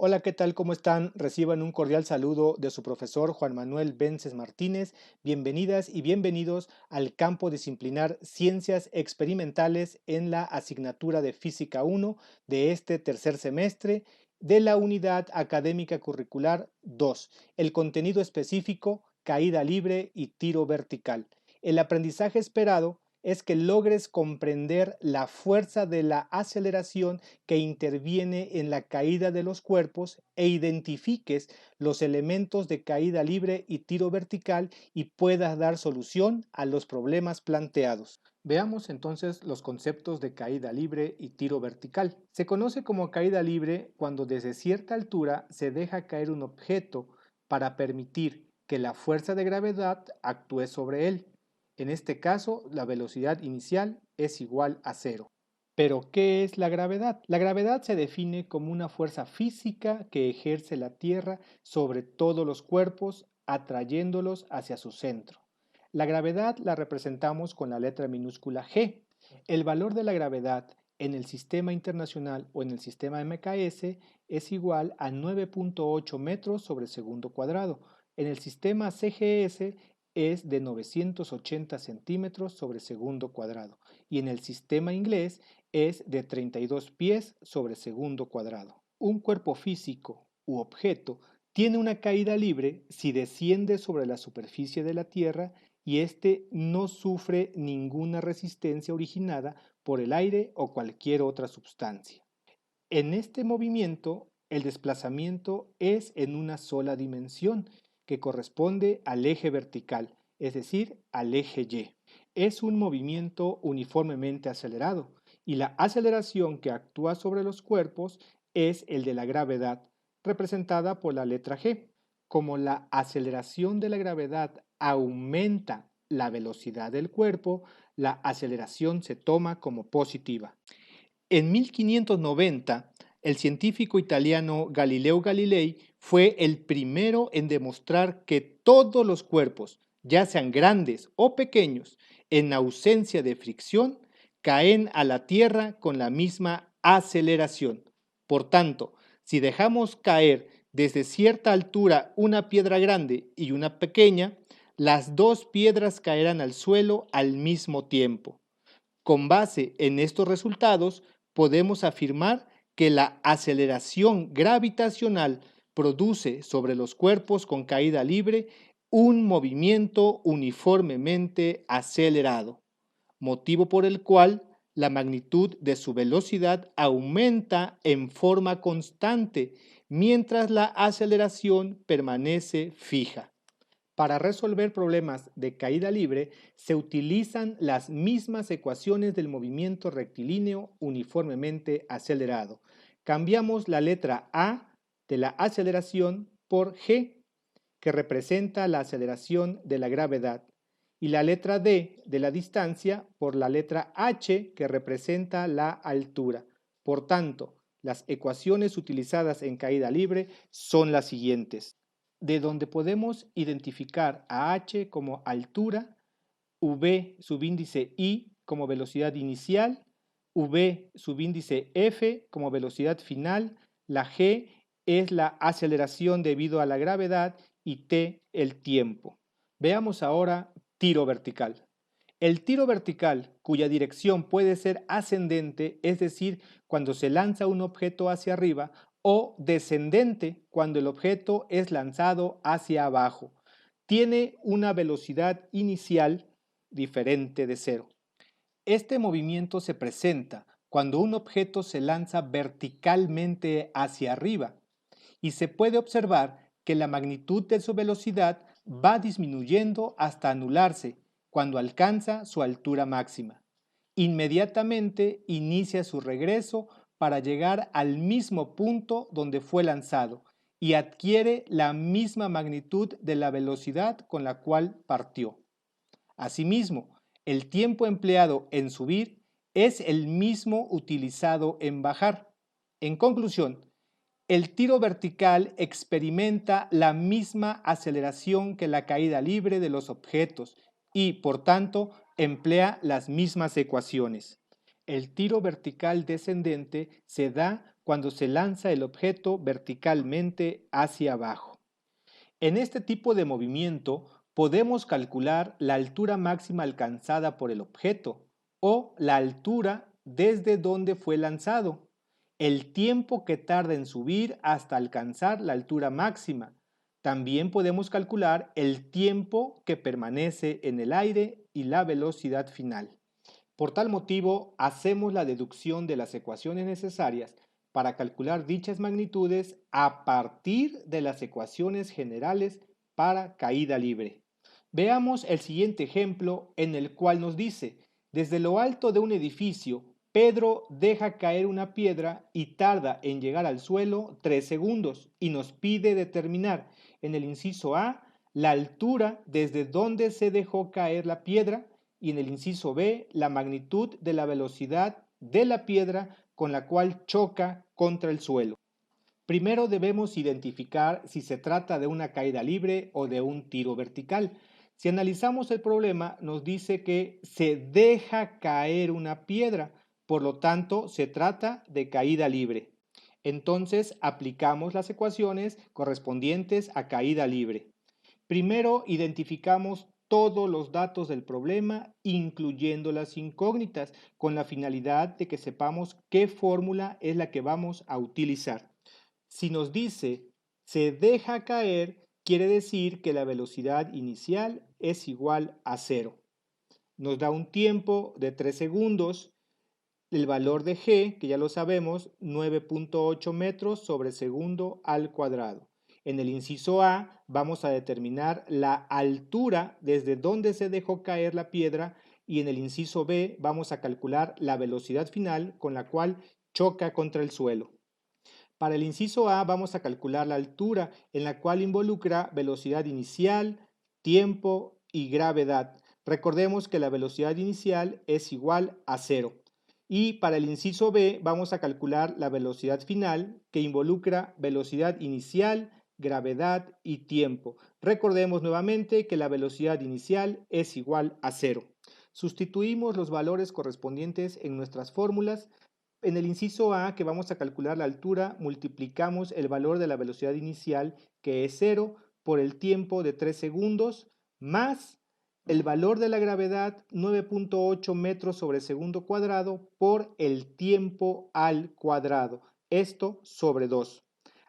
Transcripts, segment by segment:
Hola, ¿qué tal? ¿Cómo están? Reciban un cordial saludo de su profesor Juan Manuel Vences Martínez. Bienvenidas y bienvenidos al campo disciplinar Ciencias Experimentales en la asignatura de Física 1 de este tercer semestre de la Unidad Académica Curricular 2. El contenido específico, caída libre y tiro vertical. El aprendizaje esperado es que logres comprender la fuerza de la aceleración que interviene en la caída de los cuerpos e identifiques los elementos de caída libre y tiro vertical y puedas dar solución a los problemas planteados. Veamos entonces los conceptos de caída libre y tiro vertical. Se conoce como caída libre cuando desde cierta altura se deja caer un objeto para permitir que la fuerza de gravedad actúe sobre él. En este caso, la velocidad inicial es igual a cero. Pero, ¿qué es la gravedad? La gravedad se define como una fuerza física que ejerce la Tierra sobre todos los cuerpos, atrayéndolos hacia su centro. La gravedad la representamos con la letra minúscula G. El valor de la gravedad en el sistema internacional o en el sistema MKS es igual a 9.8 metros sobre segundo cuadrado. En el sistema CGS es de 980 centímetros sobre segundo cuadrado y en el sistema inglés es de 32 pies sobre segundo cuadrado. Un cuerpo físico u objeto tiene una caída libre si desciende sobre la superficie de la Tierra y éste no sufre ninguna resistencia originada por el aire o cualquier otra sustancia. En este movimiento, el desplazamiento es en una sola dimensión, que corresponde al eje vertical, es decir, al eje Y. Es un movimiento uniformemente acelerado, y la aceleración que actúa sobre los cuerpos es el de la gravedad, representada por la letra G. Como la aceleración de la gravedad aumenta la velocidad del cuerpo, la aceleración se toma como positiva. En 1590, el científico italiano Galileo Galilei fue el primero en demostrar que todos los cuerpos, ya sean grandes o pequeños, en ausencia de fricción, caen a la Tierra con la misma aceleración. Por tanto, si dejamos caer desde cierta altura una piedra grande y una pequeña, las dos piedras caerán al suelo al mismo tiempo. Con base en estos resultados, podemos afirmar que la aceleración gravitacional produce sobre los cuerpos con caída libre un movimiento uniformemente acelerado, motivo por el cual la magnitud de su velocidad aumenta en forma constante, mientras la aceleración permanece fija. Para resolver problemas de caída libre se utilizan las mismas ecuaciones del movimiento rectilíneo uniformemente acelerado. Cambiamos la letra A de la aceleración por G, que representa la aceleración de la gravedad, y la letra D de la distancia por la letra H, que representa la altura. Por tanto, las ecuaciones utilizadas en caída libre son las siguientes: de donde podemos identificar a h como altura, v subíndice i como velocidad inicial, v subíndice f como velocidad final, la g es la aceleración debido a la gravedad y t el tiempo. Veamos ahora tiro vertical. El tiro vertical, cuya dirección puede ser ascendente, es decir, cuando se lanza un objeto hacia arriba, o descendente, cuando el objeto es lanzado hacia abajo, tiene una velocidad inicial diferente de cero. Este movimiento se presenta cuando un objeto se lanza verticalmente hacia arriba y se puede observar que la magnitud de su velocidad va disminuyendo hasta anularse cuando alcanza su altura máxima. Inmediatamente inicia su regreso para llegar al mismo punto donde fue lanzado y adquiere la misma magnitud de la velocidad con la cual partió. Asimismo, el tiempo empleado en subir es el mismo utilizado en bajar. En conclusión, el tiro vertical experimenta la misma aceleración que la caída libre de los objetos y, por tanto, emplea las mismas ecuaciones. El tiro vertical descendente se da cuando se lanza el objeto verticalmente hacia abajo. En este tipo de movimiento podemos calcular la altura máxima alcanzada por el objeto o la altura desde donde fue lanzado, el tiempo que tarda en subir hasta alcanzar la altura máxima. También podemos calcular el tiempo que permanece en el aire y la velocidad final. Por tal motivo, hacemos la deducción de las ecuaciones necesarias para calcular dichas magnitudes a partir de las ecuaciones generales para caída libre. Veamos el siguiente ejemplo en el cual nos dice, desde lo alto de un edificio, Pedro deja caer una piedra y tarda en llegar al suelo 3 segundos y nos pide determinar en el inciso A la altura desde donde se dejó caer la piedra y en el inciso B la magnitud de la velocidad de la piedra con la cual choca contra el suelo. Primero debemos identificar si se trata de una caída libre o de un tiro vertical. Si analizamos el problema, nos dice que se deja caer una piedra, por lo tanto se trata de caída libre. Entonces aplicamos las ecuaciones correspondientes a caída libre. Primero identificamos todos los datos del problema, incluyendo las incógnitas, con la finalidad de que sepamos qué fórmula es la que vamos a utilizar. Si nos dice se deja caer, quiere decir que la velocidad inicial es igual a 0. Nos da un tiempo de 3 segundos, el valor de g, que ya lo sabemos, 9.8 metros sobre segundo al cuadrado. En el inciso A vamos a determinar la altura desde donde se dejó caer la piedra y en el inciso B vamos a calcular la velocidad final con la cual choca contra el suelo. Para el inciso A vamos a calcular la altura en la cual involucra velocidad inicial, tiempo y gravedad. Recordemos que la velocidad inicial es igual a 0. Y para el inciso B vamos a calcular la velocidad final que involucra velocidad inicial, gravedad y tiempo. Recordemos nuevamente que la velocidad inicial es igual a 0. Sustituimos los valores correspondientes en nuestras fórmulas. En el inciso A, que vamos a calcular la altura, multiplicamos el valor de la velocidad inicial, que es 0, por el tiempo de 3 segundos, más el valor de la gravedad, 9.8 metros sobre segundo cuadrado, por el tiempo al cuadrado. Esto sobre 2.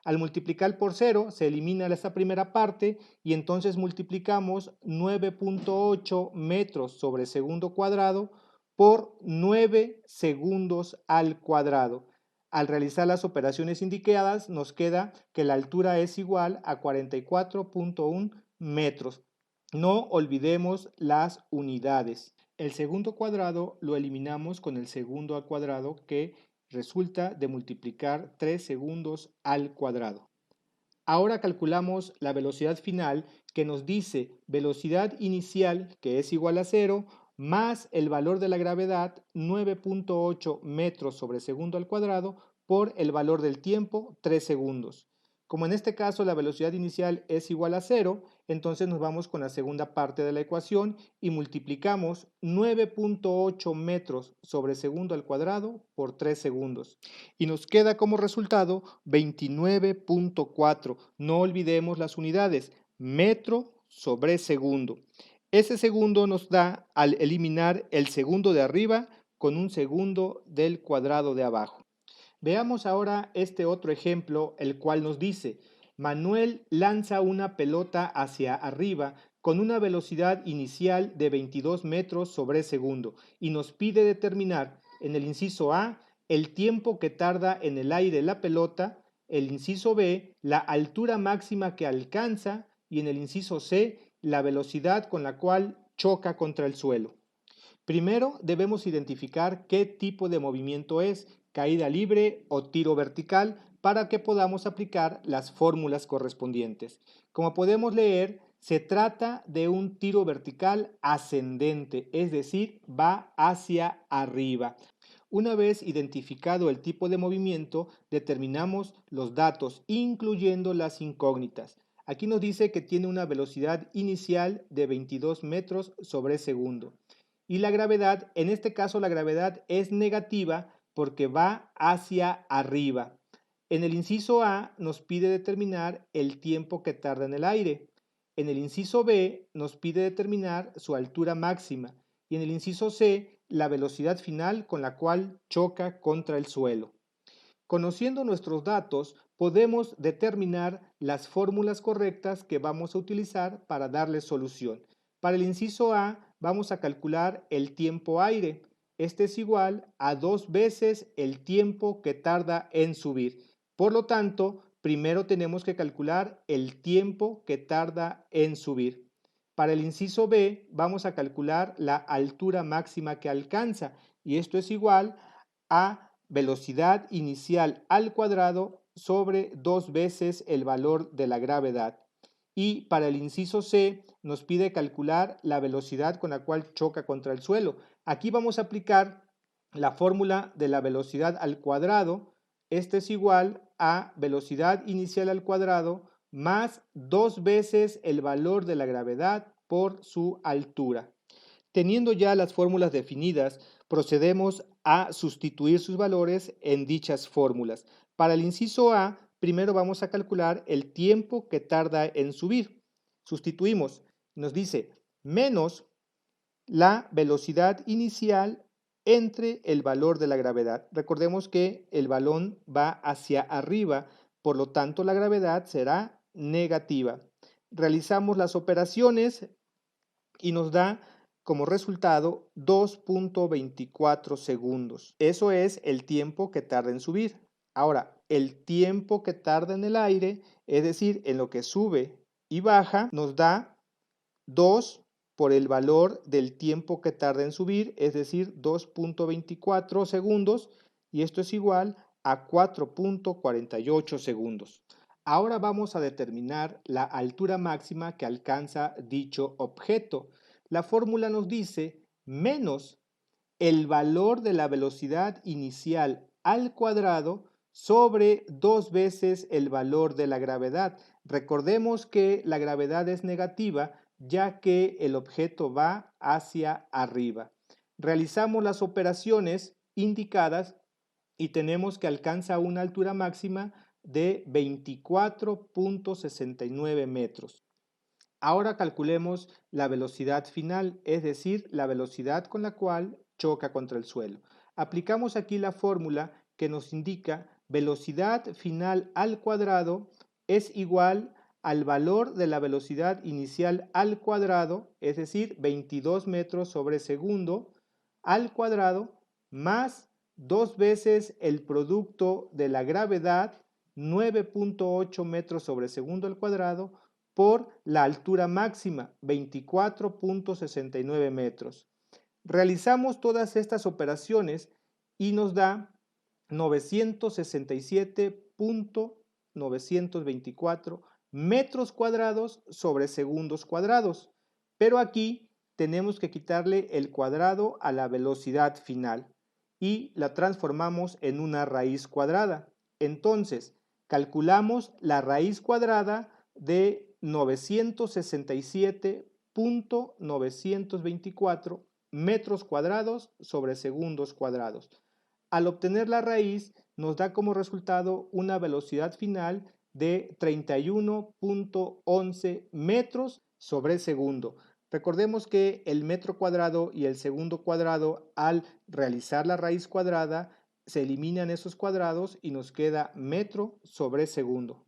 Al multiplicar por 0 se elimina esta primera parte y entonces multiplicamos 9.8 metros sobre segundo cuadrado por 9 segundos al cuadrado. Al realizar las operaciones indicadas nos queda que la altura es igual a 44.1 metros. No olvidemos las unidades. El segundo cuadrado lo eliminamos con el segundo al cuadrado que resulta de multiplicar 3 segundos al cuadrado. Ahora calculamos la velocidad final que nos dice velocidad inicial que es igual a 0 más el valor de la gravedad 9.8 metros sobre segundo al cuadrado por el valor del tiempo 3 segundos. Como en este caso la velocidad inicial es igual a 0, entonces nos vamos con la segunda parte de la ecuación y multiplicamos 9.8 metros sobre segundo al cuadrado por 3 segundos. Y nos queda como resultado 29.4. No olvidemos las unidades, metro sobre segundo. Ese segundo nos da al eliminar el segundo de arriba con un segundo del cuadrado de abajo. Veamos ahora este otro ejemplo, el cual nos dice, Manuel lanza una pelota hacia arriba con una velocidad inicial de 22 metros sobre segundo y nos pide determinar en el inciso A el tiempo que tarda en el aire la pelota, el inciso B la altura máxima que alcanza y en el inciso C la velocidad con la cual choca contra el suelo. Primero debemos identificar qué tipo de movimiento es, caída libre o tiro vertical, para que podamos aplicar las fórmulas correspondientes. Como podemos leer, se trata de un tiro vertical ascendente, es decir, va hacia arriba. Una vez identificado el tipo de movimiento, determinamos los datos, incluyendo las incógnitas. Aquí nos dice que tiene una velocidad inicial de 22 metros sobre segundo. Y la gravedad, en este caso la gravedad es negativa porque va hacia arriba. En el inciso A nos pide determinar el tiempo que tarda en el aire. En el inciso B nos pide determinar su altura máxima. Y en el inciso C, la velocidad final con la cual choca contra el suelo. Conociendo nuestros datos, podemos determinar las fórmulas correctas que vamos a utilizar para darle solución. Para el inciso A, vamos a calcular el tiempo aire. Este es igual a 2 veces el tiempo que tarda en subir. Por lo tanto, primero tenemos que calcular el tiempo que tarda en subir. Para el inciso B, vamos a calcular la altura máxima que alcanza, y esto es igual a velocidad inicial al cuadrado sobre 2 veces el valor de la gravedad. Y para el inciso C nos pide calcular la velocidad con la cual choca contra el suelo. Aquí vamos a aplicar la fórmula de la velocidad al cuadrado. Este es igual a velocidad inicial al cuadrado más 2 veces el valor de la gravedad por su altura. Teniendo ya las fórmulas definidas, procedemos a sustituir sus valores en dichas fórmulas. Para el inciso A, primero vamos a calcular el tiempo que tarda en subir. Sustituimos, nos dice menos la velocidad inicial entre el valor de la gravedad. Recordemos que el balón va hacia arriba, por lo tanto la gravedad será negativa. Realizamos las operaciones y nos da como resultado 2.24 segundos. Eso es el tiempo que tarda en subir. Ahora, el tiempo que tarda en el aire, es decir, en lo que sube y baja, nos da 2 por el valor del tiempo que tarda en subir, es decir, 2.24 segundos, y esto es igual a 4.48 segundos. Ahora vamos a determinar la altura máxima que alcanza dicho objeto. La fórmula nos dice menos el valor de la velocidad inicial al cuadrado sobre 2 veces el valor de la gravedad. Recordemos que la gravedad es negativa ya que el objeto va hacia arriba. Realizamos las operaciones indicadas y tenemos que alcanza una altura máxima de 24.69 metros. Ahora calculemos la velocidad final, es decir, la velocidad con la cual choca contra el suelo. Aplicamos aquí la fórmula que nos indica velocidad final al cuadrado es igual al valor de la velocidad inicial al cuadrado, es decir, 22 metros sobre segundo al cuadrado, más 2 veces el producto de la gravedad, 9.8 metros sobre segundo al cuadrado, por la altura máxima, 24.69 metros. Realizamos todas estas operaciones y nos da 967.924 metros cuadrados sobre segundos cuadrados. Pero aquí tenemos que quitarle el cuadrado a la velocidad final y la transformamos en una raíz cuadrada. Entonces, calculamos la raíz cuadrada de 967.924 metros cuadrados sobre segundos cuadrados. Al obtener la raíz, nos da como resultado una velocidad final de 31.11 metros sobre segundo. Recordemos que el metro cuadrado y el segundo cuadrado, al realizar la raíz cuadrada, se eliminan esos cuadrados y nos queda metro sobre segundo.